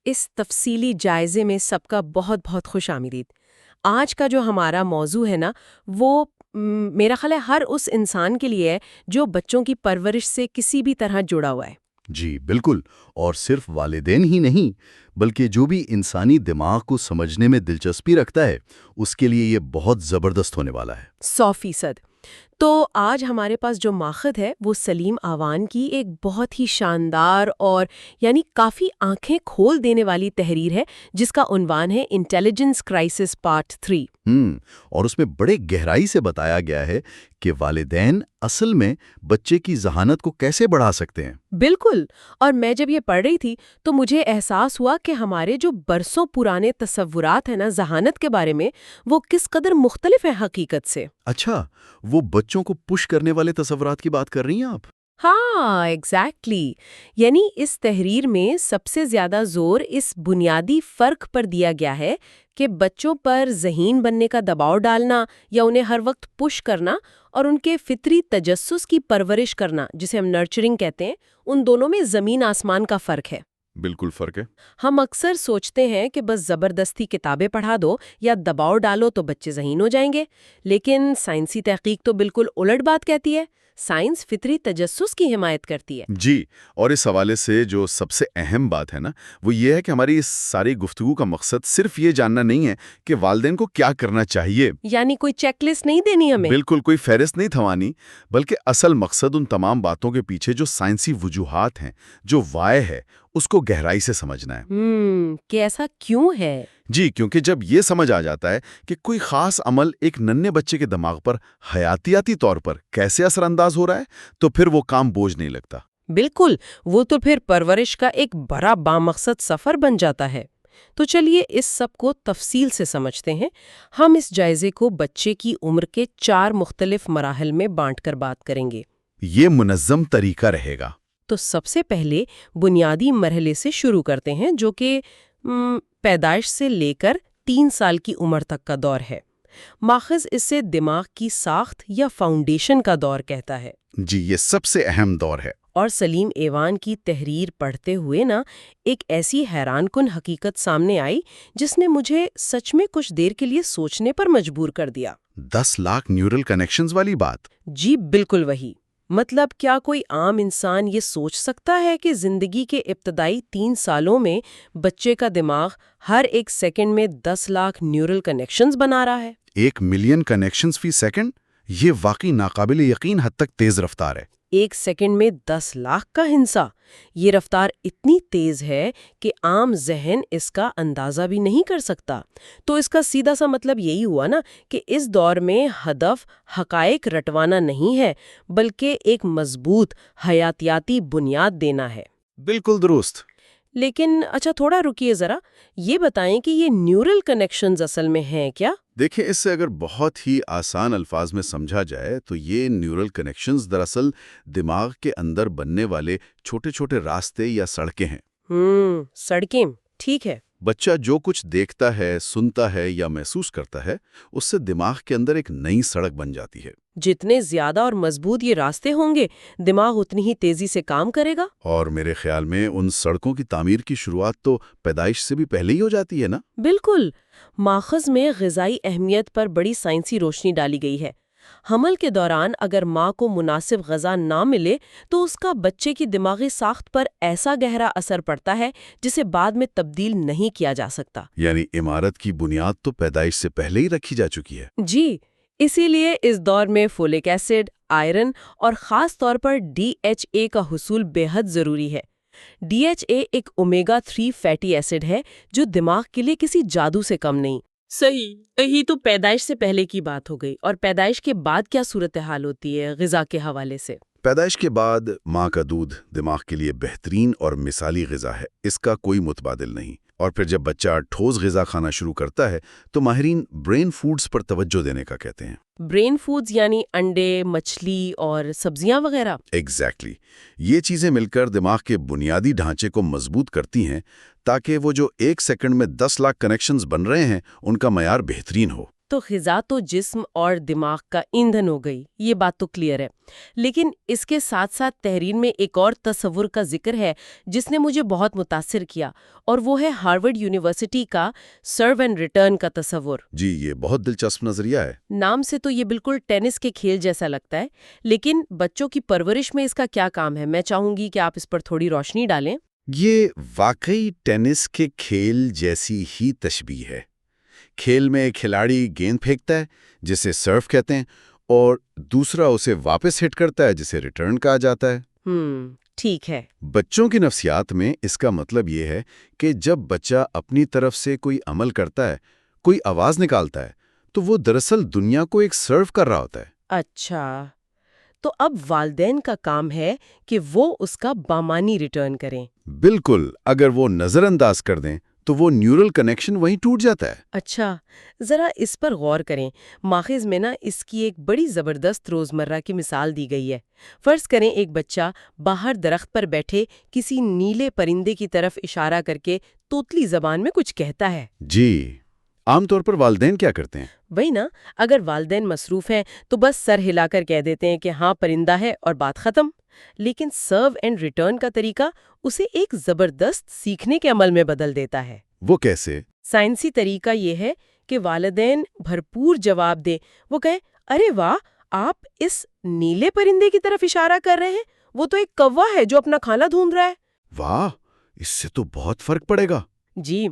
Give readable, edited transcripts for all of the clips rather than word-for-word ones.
اس تفصیلی جائزے میں سب کا بہت بہت خوش آمدید۔ آج کا جو ہمارا موضوع ہے نا، وہ میرا خیال ہے ہر اس انسان کے لیے ہے جو بچوں کی پرورش سے کسی بھی طرح جڑا ہوا ہے۔ جی بالکل، اور صرف والدین ہی نہیں بلکہ جو بھی انسانی دماغ کو سمجھنے میں دلچسپی رکھتا ہے اس کے لیے یہ بہت زبردست ہونے والا ہے۔ 100%۔ تو آج ہمارے پاس جو ماخذ ہے وہ سلیم آوان کی ایک بہت ہی شاندار اور یعنی کافی آنکھیں کھول دینے والی تحریر ہے، جس کا عنوان ہے انٹیلیجنس کرائسس پارٹ 3۔ اور اس میں بڑے گہرائی سے بتایا گیا ہے کہ والدین اصل میں بچے کی ذہانت کو کیسے بڑھا سکتے ہیں۔ بالکل، اور میں جب یہ پڑھ رہی تھی تو مجھے احساس ہوا کہ ہمارے جو برسوں پرانے تصورات ہیں نا ذہانت کے بارے میں، وہ کس قدر مختلف ہیں حقیقت سے۔ اچھا، وہ بچوں کو پش کرنے والے تصورات کی بات کر رہی ہیں آپ؟ ہاں ایگزیکٹلی، یعنی اس تحریر میں سب سے زیادہ زور اس بنیادی فرق پر دیا گیا ہے کہ بچوں پر ذہین بننے کا دباؤ ڈالنا یا انہیں ہر وقت پش کرنا اور ان کے فطری تجسس کی پرورش کرنا، جسے ہم نرچرنگ کہتے ہیں، ان دونوں میں زمین آسمان کا فرق ہے۔ بالکل فرق ہے۔ ہم اکثر سوچتے ہیں کہ بس زبردستی کتابیں پڑھا دو یا دباؤ ڈالو تو بچے ذہین ہو جائیں گے، لیکن سائنسی تحقیق تو بالکل الٹ بات کہتی ہے۔ سائنس فطری تجسس کی حمایت کرتی ہے۔ جی، اور اس حوالے سے جو سب سے اہم بات ہے نا، وہ یہ ہے کہ ہماری اس ساری گفتگو کا مقصد صرف یہ جاننا نہیں ہے کہ والدین کو کیا کرنا چاہیے، یعنی کوئی چیک لسٹ نہیں دینی ہمیں۔ بالکل کوئی فہرست نہیں تھوانی، بلکہ اصل مقصد ان تمام باتوں کے پیچھے جو سائنسی وجوہات ہیں، جو وائے ہے، اس کو گہرائی سے سمجھنا ہے۔ کہ ایسا کیوں ہے؟ جی، کیونکہ جب یہ سمجھ آ جاتا ہے کہ کوئی خاص عمل ایک ننھے بچے کے دماغ پر حیاتیاتی طور پر کیسے اثر انداز ہو رہا ہے، تو پھر وہ کام بوجھ نہیں لگتا۔ بالکل، وہ تو پھر پرورش کا ایک بڑا بامقصد سفر بن جاتا ہے۔ تو چلیے اس سب کو تفصیل سے سمجھتے ہیں۔ ہم اس جائزے کو بچے کی عمر کے 4 مختلف مراحل میں بانٹ کر بات کریں گے۔ یہ منظم طریقہ رہے گا۔ تو سب سے پہلے بنیادی مرحلے سے شروع کرتے ہیں، جو کہ پیدائش سے لے کر 3 سال کی عمر تک کا دور ہے۔ ماخذ اسے دماغ کی ساخت یا فاؤنڈیشن کا دور کہتا ہے۔ جی، یہ سب سے اہم دور ہے۔ اور سلیم ایوان کی تحریر پڑھتے ہوئے نا ایک ایسی حیران کن حقیقت سامنے آئی جس نے مجھے سچ میں کچھ دیر کے لیے سوچنے پر مجبور کر دیا۔ 10 لاکھ نیورل کنیکشنز والی بات؟ جی بالکل وہی۔ مطلب کیا کوئی عام انسان یہ سوچ سکتا ہے کہ زندگی کے ابتدائی 3 سالوں میں بچے کا دماغ ہر ایک سیکنڈ میں 10 لاکھ نیورل کنیکشنز بنا رہا ہے؟ 1 ملین کنیکشنز فی سیکنڈ؟ یہ واقعی ناقابل یقین حد تک تیز رفتار ہے۔ 1 سیکنڈ میں 10 لاکھ کا ہنسا! یہ رفتار اتنی تیز ہے کہ عام ذہن اس کا اندازہ بھی نہیں کر سکتا۔ تو اس کا سیدھا سا مطلب یہی ہوا نا کہ اس دور میں ہدف حقائق رٹوانا نہیں ہے، بلکہ ایک مضبوط حیاتیاتی بنیاد دینا ہے۔ بالکل درست۔ لیکن اچھا تھوڑا رکیے ذرا، یہ بتائیں کہ یہ نیورل کنیکشنز اصل میں ہیں کیا؟ دیکھیں، اس سے اگر بہت ہی آسان الفاظ میں سمجھا جائے تو یہ نیورل کنیکشنز دراصل دماغ کے اندر بننے والے چھوٹے چھوٹے راستے یا سڑکیں ہیں۔ سڑکیں، ٹھیک ہے۔ بچہ جو کچھ دیکھتا ہے، سنتا ہے یا محسوس کرتا ہے، اس سے دماغ کے اندر ایک نئی سڑک بن جاتی ہے۔ جتنے زیادہ اور مضبوط یہ راستے ہوں گے، دماغ اتنی ہی تیزی سے کام کرے گا۔ اور میرے خیال میں ان سڑکوں کی تعمیر کی شروعات تو پیدائش سے بھی پہلے ہی ہو جاتی ہے نا؟ بالکل۔ ماخذ میں غذائی اہمیت پر بڑی سائنسی روشنی ڈالی گئی ہے۔ حمل کے دوران اگر ماں کو مناسب غذا نہ ملے تو اس کا بچے کی دماغی ساخت پر ایسا گہرا اثر پڑتا ہے جسے بعد میں تبدیل نہیں کیا جا سکتا۔ یعنی عمارت کی بنیاد تو پیدائش سے پہلے ہی رکھی جا چکی ہے۔ جی، اسی لیے اس دور میں فولک ایسڈ، آئرن اور خاص طور پر DHA کا حصول بے حد ضروری ہے۔ DHA ایک اومیگا 3 فیٹی ایسڈ ہے جو دماغ کے لیے کسی جادو سے کم نہیں۔ صحیح، یہی تو پیدائش سے پہلے کی بات ہو گئی۔ اور پیدائش کے بعد کیا صورتحال ہوتی ہے غذا کے حوالے سے؟ پیدائش کے بعد ماں کا دودھ دماغ کے لیے بہترین اور مثالی غذا ہے، اس کا کوئی متبادل نہیں۔ اور پھر جب بچہ ٹھوس غذا کھانا شروع کرتا ہے تو ماہرین برین فوڈز پر توجہ دینے کا کہتے ہیں۔ برین فوڈز یعنی انڈے، مچھلی اور سبزیاں وغیرہ؟ ایگزیکٹلی۔ یہ چیزیں مل کر دماغ کے بنیادی ڈھانچے کو مضبوط کرتی ہیں تاکہ وہ جو 1 سیکنڈ میں 10 لاکھ کنیکشنز بن رہے ہیں ان کا معیار بہترین ہو۔ تو غذا تو جسم اور دماغ کا ایندھن ہو گئی، یہ بات تو کلیئر ہے۔ لیکن اس کے ساتھ ساتھ تحریر میں ایک اور تصور کا ذکر ہے جس نے مجھے بہت متاثر کیا، اور وہ ہے ہارورڈ یونیورسٹی کا سرو اینڈ ریٹرن کا تصور۔ جی، یہ بہت دلچسپ نظریہ ہے۔ نام سے تو یہ بالکل ٹینس کے کھیل جیسا لگتا ہے، لیکن بچوں کی پرورش میں اس کا کیا کام ہے؟ میں چاہوں گی کہ آپ اس پر تھوڑی روشنی ڈالیں۔ یہ واقعی ٹینس کے کھیل جیسی ہی تشبیہ ہے۔ کھیل میں ایک کھلاڑی گیند پھینکتا ہے جسے سرو کہتے ہیں، اور دوسرا اسے واپس ہٹ کرتا ہے جسے ریٹرن کہا جاتا ہے۔ ٹھیک ہے۔ بچوں کی نفسیات میں اس کا مطلب یہ ہے کہ جب بچہ اپنی طرف سے کوئی عمل کرتا ہے، کوئی آواز نکالتا ہے، تو وہ دراصل دنیا کو ایک سرو کر رہا ہوتا ہے۔ اچھا، تو اب والدین کا کام ہے کہ وہ اس کا بامانی ریٹرن کریں۔ بالکل، اگر وہ نظر انداز کر دیں تو وہ نیورل کنیکشن وہیں ٹوٹ جاتا ہے۔ اچھا، ذرا اس پر غور کریں۔ ماخذ میں اس کی ایک بڑی زبردست روزمرہ کی مثال دی گئی ہے۔ فرض کریں ایک بچہ باہر درخت پر بیٹھے کسی نیلے پرندے کی طرف اشارہ کر کے توتلی زبان میں کچھ کہتا ہے۔ جی، عام طور پر والدین کیا کرتے ہیں؟ وہی نا، اگر والدین مصروف ہیں تو بس سر ہلا کر کہہ دیتے ہیں کہ ہاں پرندہ ہے اور بات ختم۔ لیکن سرو اینڈ ریٹرن کا طریقہ اسے ایک زبردست سیکھنے کے عمل میں بدل دیتا ہے۔ وہ کیسے؟ سائنسی طریقہ یہ ہے کہ والدین بھرپور جواب دیں۔ وہ کہیں، ارے واہ، آپ اس نیلے پرندے کی طرف اشارہ کر رہے ہیں، وہ تو ایک کوا ہے جو اپنا کھانا ڈھونڈ رہا ہے۔ واہ، اس سے تو بہت فرق پڑے گا۔ جی،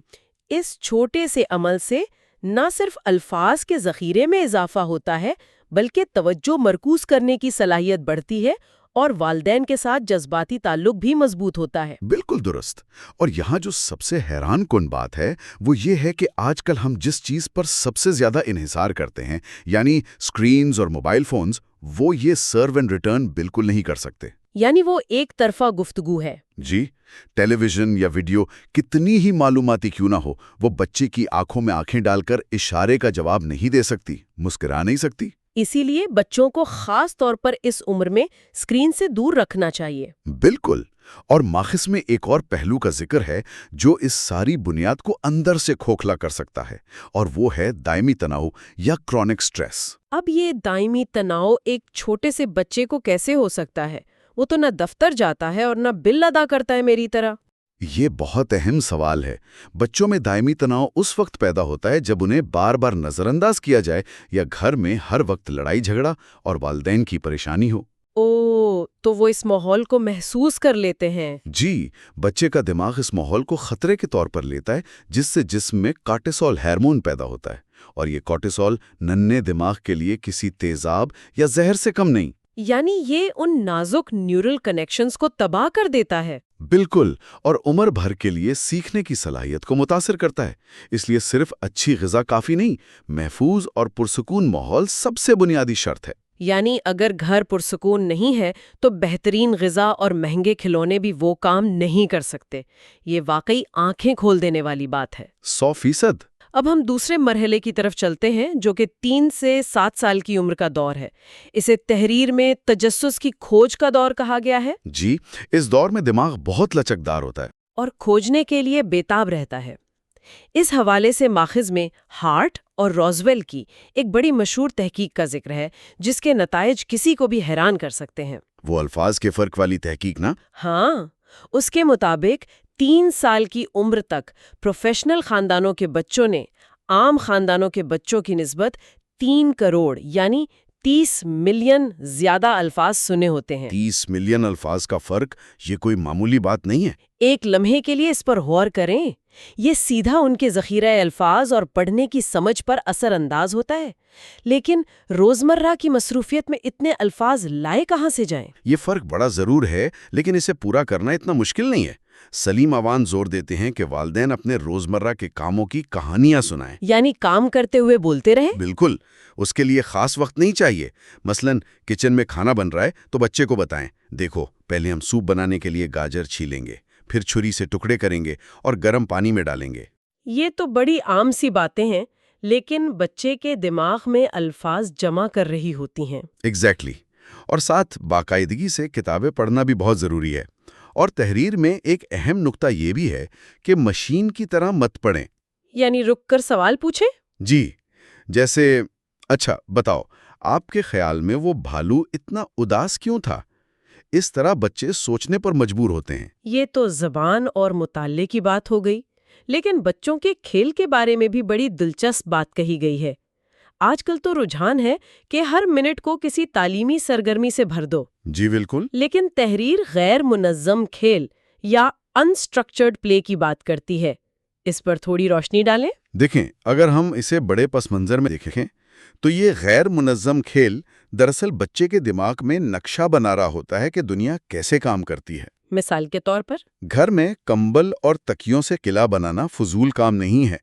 اس چھوٹے سے عمل سے نہ صرف الفاظ کے ذخیرے میں اضافہ ہوتا ہے، بلکہ توجہ مرکوز کرنے کی صلاحیت بڑھتی ہے اور والدین کے ساتھ جذباتی تعلق بھی مضبوط ہوتا ہے۔ بالکل درست۔ اور یہاں جو سب سے حیران کن بات ہے وہ یہ ہے کہ آج کل ہم جس چیز پر سب سے زیادہ انحصار کرتے ہیں، یعنی سکرینز اور موبائل فونز، وہ یہ سرو اینڈ ریٹرن بالکل نہیں کر سکتے۔ یعنی وہ ایک طرفہ گفتگو ہے۔ جی، ٹیلی ویژن یا ویڈیو کتنی ہی معلوماتی کیوں نہ ہو، وہ بچے کی آنکھوں میں آنکھیں ڈال کر اشارے کا جواب نہیں دے سکتی، مسکرا نہیں سکتی۔ اسی لیے بچوں کو خاص طور پر اس عمر میں اسکرین سے دور رکھنا چاہیے۔ بالکل۔ اور ماخذ میں ایک اور پہلو کا ذکر ہے جو اس ساری بنیاد کو اندر سے کھوکھلا کر سکتا ہے، اور وہ ہے دائمی تناؤ یا کرونک سٹریس۔ اب یہ دائمی تناؤ ایک چھوٹے سے بچے کو کیسے ہو سکتا ہے؟ وہ تو نہ دفتر جاتا ہے اور نہ بل ادا کرتا ہے میری طرح۔ یہ بہت اہم سوال ہے۔ بچوں میں دائمی تناؤ اس وقت پیدا ہوتا ہے جب انہیں بار بار نظر انداز کیا جائے یا گھر میں ہر وقت لڑائی جھگڑا اور والدین کی پریشانی ہو۔ تو وہ اس ماحول کو محسوس کر لیتے ہیں۔ جی، بچے کا دماغ اس ماحول کو خطرے کے طور پر لیتا ہے، جس سے جسم میں کارٹیسول ہارمون پیدا ہوتا ہے، اور یہ کارٹیسول ننھے دماغ کے لیے کسی تیزاب یا زہر سے کم نہیں۔ یعنی یہ ان نازک نیورل کنیکشنز کو تباہ کر دیتا ہے۔ بالکل، اور عمر بھر کے لیے سیکھنے کی صلاحیت کو متاثر کرتا ہے۔ اس لیے صرف اچھی غذا کافی نہیں، محفوظ اور پرسکون ماحول سب سے بنیادی شرط ہے۔ یعنی اگر گھر پرسکون نہیں ہے تو بہترین غذا اور مہنگے کھلونے بھی وہ کام نہیں کر سکتے۔ یہ واقعی آنکھیں کھول دینے والی بات ہے۔ 100%۔ اب ہم دوسرے مرحلے کی طرف چلتے ہیں جو کہ 3 سے 7 سال کی عمر کا دور ہے۔ اسے تحریر میں تجسس کی کھوج کا دور کہا گیا ہے۔ جی، اس دور میں دماغ بہت لچکدار ہوتا ہے اور کھوجنے کے لیے بےتاب رہتا ہے۔ اس حوالے سے ماخذ میں ہارٹ اور روزویل کی ایک بڑی مشہور تحقیق کا ذکر ہے جس کے نتائج کسی کو بھی حیران کر سکتے ہیں۔ وہ الفاظ کے فرق والی تحقیق نا؟ ہاں، اس کے مطابق 3 سال کی عمر تک پروفیشنل خاندانوں کے بچوں نے عام خاندانوں کے بچوں کی نسبت 3 کروڑ یعنی 30 ملین زیادہ الفاظ سنے ہوتے ہیں۔ 30 ملین الفاظ کا فرق یہ کوئی معمولی بات نہیں ہے۔ ایک لمحے کے لیے اس پر غور کریں، یہ سیدھا ان کے ذخیرہ الفاظ اور پڑھنے کی سمجھ پر اثر انداز ہوتا ہے۔ لیکن روزمرہ کی مصروفیت میں اتنے الفاظ لائے کہاں سے جائیں؟ یہ فرق بڑا ضرور ہے، لیکن اسے پورا کرنا اتنا مشکل نہیں ہے۔ سلیم اوان زور دیتے ہیں کہ والدین اپنے روزمرہ کے کاموں کی کہانیاں سنائیں۔ یعنی کام کرتے ہوئے بولتے رہیں؟ بالکل، اس کے لیے خاص وقت نہیں چاہیے۔ مثلاً کچن میں کھانا بن رہا ہے تو بچے کو بتائیں، دیکھو پہلے ہم سوپ بنانے کے لیے گاجر چھیلیں گے، پھر چھری سے ٹکڑے کریں گے اور گرم پانی میں ڈالیں گے۔ یہ تو بڑی عام سی باتیں ہیں، لیکن بچے کے دماغ میں الفاظ جمع کر رہی ہوتی ہیں۔ ایگزیکٹلی۔ اور ساتھ باقاعدگی سے کتابیں پڑھنا بھی بہت ضروری ہے۔ اور تحریر میں ایک اہم نقطہ یہ بھی ہے کہ مشین کی طرح مت پڑھیں۔ یعنی رک کر سوال پوچھیں؟ جی، جیسے اچھا بتاؤ، آپ کے خیال میں وہ بھالو اتنا اداس کیوں تھا؟ اس طرح بچے سوچنے پر مجبور ہوتے ہیں۔ یہ تو زبان اور مطالعے کی بات ہو گئی، لیکن بچوں کے کھیل کے بارے میں بھی بڑی دلچسپ بات کہی گئی ہے۔ آج کل تو رجحان ہے کہ ہر منٹ کو کسی تعلیمی سرگرمی سے بھر دو، جی بالکل۔ لیکن تحریر غیر منظم کھیل یا انسٹرکچرڈ پلے کی بات کرتی ہے۔ اس پر تھوڑی روشنی ڈالیں۔ دیکھیں، اگر ہم اسے بڑے پس منظر میں دیکھیں تو یہ غیر منظم کھیل دراصل بچے کے دماغ میں نقشہ بنا رہا ہوتا ہے کہ دنیا کیسے کام کرتی ہے۔ مثال کے طور پر گھر میں کمبل اور تکیوں سے قلعہ بنانا فضول کام نہیں ہے۔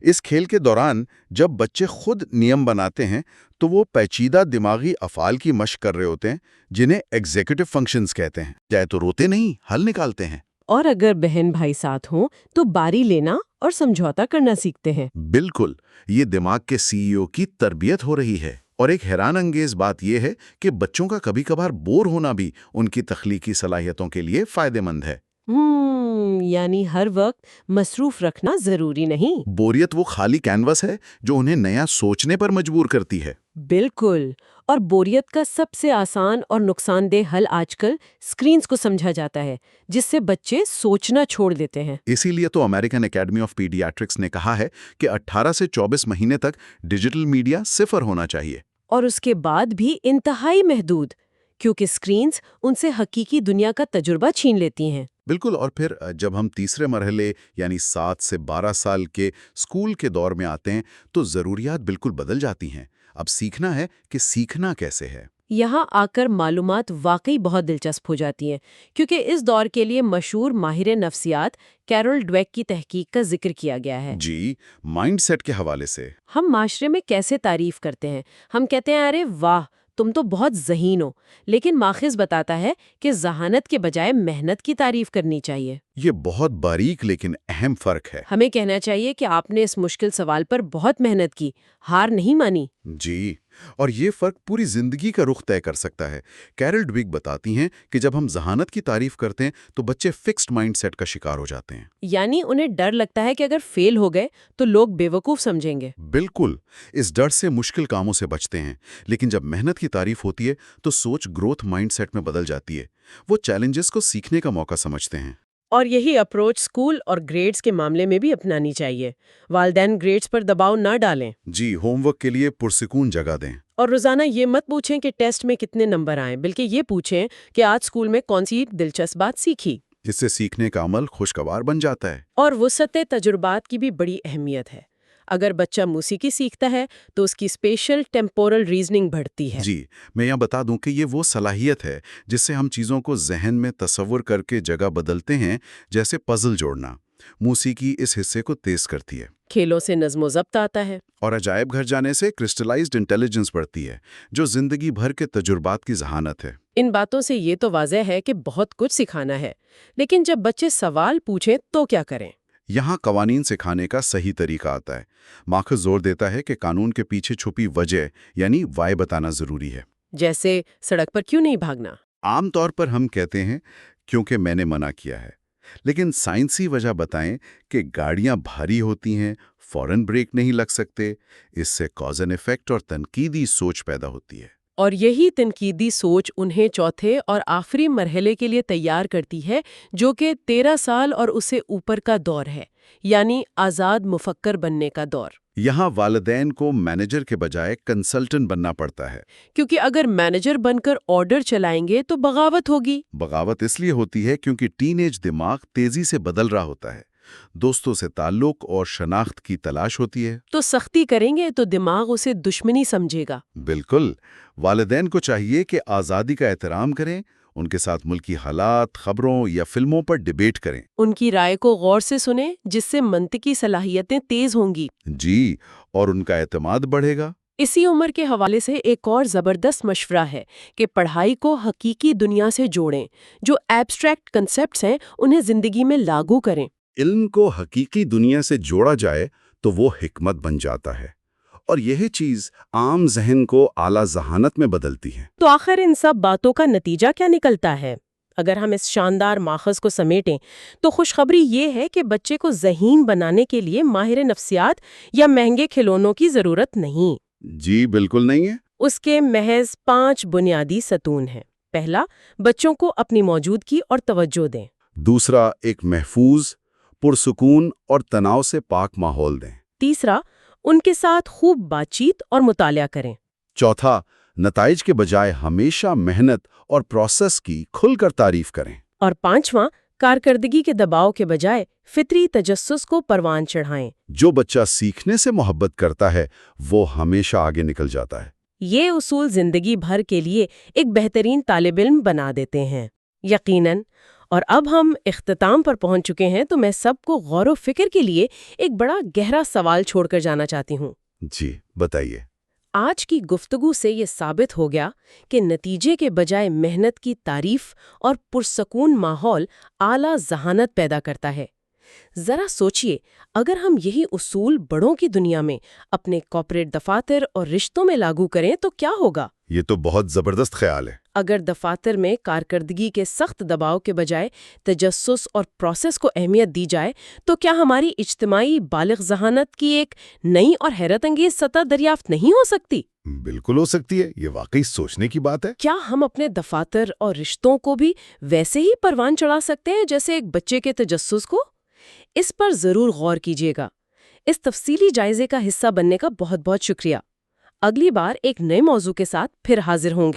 اس کھیل کے دوران جب بچے خود نیم بناتے ہیں تو وہ پیچیدہ دماغی افعال کی مشق کر رہے ہوتے ہیں، جنہیں ایگزیکٹو فنکشنز کہتے ہیں۔ چاہے تو روتے نہیں، حل نکالتے ہیں۔ اور اگر بہن بھائی ساتھ ہوں تو باری لینا اور سمجھوتا کرنا سیکھتے ہیں۔ بالکل، یہ دماغ کے سی ای او کی تربیت ہو رہی ہے۔ اور ایک حیران انگیز بات یہ ہے کہ بچوں کا کبھی کبھار بور ہونا بھی ان کی تخلیقی صلاحیتوں کے لیے فائدہ مند ہے۔ یعنی ہر وقت مصروف رکھنا ضروری نہیں۔ بوریت وہ خالی کینوس ہے جو انہیں نیا سوچنے پر مجبور کرتی ہے۔ بالکل، اور بوریت کا سب سے آسان اور نقصان دہ حل آج کل اسکرینز کو سمجھا جاتا ہے، جس سے بچے سوچنا چھوڑ دیتے ہیں۔ اسی لیے تو امریکن اکیڈمی آف پیڈیاٹرکس نے کہا ہے کہ 18 سے 24 مہینے تک ڈیجیٹل میڈیا صفر ہونا چاہیے۔ اور اس کے بعد بھی انتہائی محدود، کیونکہ اسکرینز ان سے حقیقی دنیا کا تجربہ چھین لیتی ہیں۔ بالکل، اور پھر جب ہم تیسرے مرحلے یعنی 7 سے 12 سال کے اسکول کے دور میں آتے ہیں تو ضروریات بالکل بدل جاتی ہیں۔ اب سیکھنا ہے کہ سیکھنا کیسے ہے۔ یہاں آ کر معلومات واقعی بہت دلچسپ ہو جاتی ہیں، کیونکہ اس دور کے لیے مشہور ماہر نفسیات کیرول ڈویک کی تحقیق کا ذکر کیا گیا ہے۔ جی، مائنڈ سیٹ کے حوالے سے۔ ہم معاشرے میں کیسے تعریف کرتے ہیں؟ ہم کہتے ہیں ارے واہ تم تو بہت ذہین ہو، لیکن ماخذ بتاتا ہے کہ ذہانت کے بجائے محنت کی تعریف کرنی چاہیے۔ یہ بہت باریک لیکن اہم فرق ہے۔ ہمیں کہنا چاہیے کہ آپ نے اس مشکل سوال پر بہت محنت کی، ہار نہیں مانی۔ جی، اور یہ فرق پوری زندگی کا رخ طے کر سکتا ہے۔ کیرل ڈویک بتاتی ہیں کہ جب ہم ذہانت کی تعریف کرتے ہیں تو بچے فکسڈ مائنڈ سیٹ کا شکار ہو جاتے ہیں۔ یعنی انہیں ڈر لگتا ہے کہ اگر فیل ہو گئے تو لوگ بے وقوف سمجھیں گے۔ بالکل، اس ڈر سے مشکل کاموں سے بچتے ہیں، لیکن جب محنت کی تعریف ہوتی ہے تو سوچ گروتھ مائنڈ سیٹ میں بدل جاتی ہے۔ وہ چیلنجز کو سیکھنے کا موقع سمجھتے ہیں۔ اور یہی اپروچ اسکول اور گریڈز کے معاملے میں بھی اپنانی چاہیے۔ والدین گریڈز پر دباؤ نہ ڈالیں۔ جی، ہوم ورک کے لیے پرسکون جگہ دیں۔ اور روزانہ یہ مت پوچھیں کہ ٹیسٹ میں کتنے نمبر آئیں، بلکہ یہ پوچھیں کہ آج اسکول میں کون سی دلچسپ بات سیکھی۔ جس سے سیکھنے کا عمل خوشگوار بن جاتا ہے۔ اور وسعت تجربات کی بھی بڑی اہمیت ہے۔ اگر بچہ موسیقی سیکھتا ہے تو اس کی اسپیشل ٹیمپورل ریزننگ بڑھتی ہے۔ جی، میں یہاں بتا دوں کہ یہ وہ صلاحیت ہے جس سے ہم چیزوں کو ذہن میں تصور کر کے جگہ بدلتے ہیں، جیسے پزل جوڑنا۔ موسیقی اس حصے کو تیز کرتی ہے۔ کھیلوں سے نظم و ضبط آتا ہے۔ اور عجائب گھر جانے سے کرسٹلائزڈ انٹیلیجنس بڑھتی ہے، جو زندگی بھر کے تجربات کی ذہانت ہے۔ ان باتوں سے یہ تو واضح ہے کہ بہت کچھ سکھانا ہے، لیکن جب بچے سوال پوچھیں تو کیا کریں؟ یہاں قوانین سکھانے کا صحیح طریقہ آتا ہے۔ ماخذ زور دیتا ہے کہ قانون کے پیچھے چھپی وجہ یعنی وائی بتانا ضروری ہے۔ جیسے سڑک پر کیوں نہیں بھاگنا؟ عام طور پر ہم کہتے ہیں کیونکہ میں نے منع کیا ہے، لیکن سائنسی وجہ بتائیں کہ گاڑیاں بھاری ہوتی ہیں، فوراً بریک نہیں لگ سکتے۔ اس سے کاز اینڈ ایفیکٹ اور تنقیدی سوچ پیدا ہوتی ہے۔ اور یہی تنقیدی سوچ انہیں چوتھے اور آخری مرحلے کے لیے تیار کرتی ہے، جو کہ 13 سال اور اس سے اوپر کا دور ہے، یعنی آزاد مفکر بننے کا دور۔ یہاں والدین کو مینیجر کے بجائے کنسلٹنٹ بننا پڑتا ہے، کیونکہ اگر مینیجر بن کر آرڈر چلائیں گے تو بغاوت ہوگی۔ بغاوت اس لیے ہوتی ہے کیونکہ ٹین ایج دماغ تیزی سے بدل رہا ہوتا ہے، دوستوں سے تعلق اور شناخت کی تلاش ہوتی ہے۔ تو سختی کریں گے تو دماغ اسے دشمنی سمجھے گا۔ بالکل، والدین کو چاہیے کہ آزادی کا احترام کریں، ان کے ساتھ ملکی حالات، خبروں یا فلموں پر ڈیبیٹ کریں۔ ان کی رائے کو غور سے سنیں، جس سے منطقی صلاحیتیں تیز ہوں گی۔ جی، اور ان کا اعتماد بڑھے گا۔ اسی عمر کے حوالے سے ایک اور زبردست مشورہ ہے کہ پڑھائی کو حقیقی دنیا سے جوڑیں، جو ایبسٹریکٹ کنسپٹس ہیں انہیں زندگی میں لاگو کریں۔ علم کو حقیقی دنیا سے جوڑا جائے تو وہ حکمت بن جاتا ہے، اور یہی چیز عام ذہن کو اعلیٰ ذہانت میں بدلتی ہے۔ تو آخر ان سب باتوں کا نتیجہ کیا نکلتا ہے؟ اگر ہم اس شاندار ماخذ کو سمیٹیں تو خوشخبری یہ ہے کہ بچے کو ذہین بنانے کے لیے ماہر نفسیات یا مہنگے کھلونوں کی ضرورت نہیں۔ جی بالکل نہیں ہے۔ اس کے محض 5 بنیادی ستون ہیں۔ پہلا، بچوں کو اپنی موجودگی اور توجہ دیں۔ دوسرا، ایک محفوظ، پرسکون اور تناؤ سے پاک ماحول دیں۔ تیسرا، ان کے ساتھ خوب بات چیت اور مطالعہ کریں۔ چوتھا، نتائج کے بجائے ہمیشہ محنت اور پروسیس کی کھل کر تعریف کریں۔ اور پانچواں، کارکردگی کے دباؤ کے بجائے فطری تجسس کو پروان چڑھائیں۔ جو بچہ سیکھنے سے محبت کرتا ہے وہ ہمیشہ آگے نکل جاتا ہے۔ یہ اصول زندگی بھر کے لیے ایک بہترین طالب علم بنا دیتے ہیں، یقیناً۔ اور اب ہم اختتام پر پہنچ چکے ہیں، تو میں سب کو غور و فکر کے لیے ایک بڑا گہرا سوال چھوڑ کر جانا چاہتی ہوں۔ جی بتائیے۔ آج کی گفتگو سے یہ ثابت ہو گیا کہ نتیجے کے بجائے محنت کی تعریف اور پرسکون ماحول اعلیٰ ذہانت پیدا کرتا ہے۔ ذرا سوچئے، اگر ہم یہی اصول بڑوں کی دنیا میں اپنے کارپوریٹ دفاتر اور رشتوں میں لاگو کریں تو کیا ہوگا؟ یہ تو بہت زبردست خیال ہے۔ اگر دفاتر میں کارکردگی کے سخت دباؤ کے بجائے تجسس اور پروسیس کو اہمیت دی جائے تو کیا ہماری اجتماعی بالغ ذہانت کی ایک نئی اور حیرت انگیز سطح دریافت نہیں ہو سکتی؟ بالکل ہو سکتی ہے، یہ واقعی سوچنے کی بات ہے۔ کیا ہم اپنے دفاتر اور رشتوں کو بھی ویسے ہی پروان چڑھا سکتے ہیں جیسے ایک بچے کے تجسس کو؟ اس پر ضرور غور کیجیے گا۔ اس تفصیلی جائزے کا حصہ بننے کا بہت بہت شکریہ۔ اگلی بار ایک نئے موضوع کے ساتھ پھر حاضر ہوں گے۔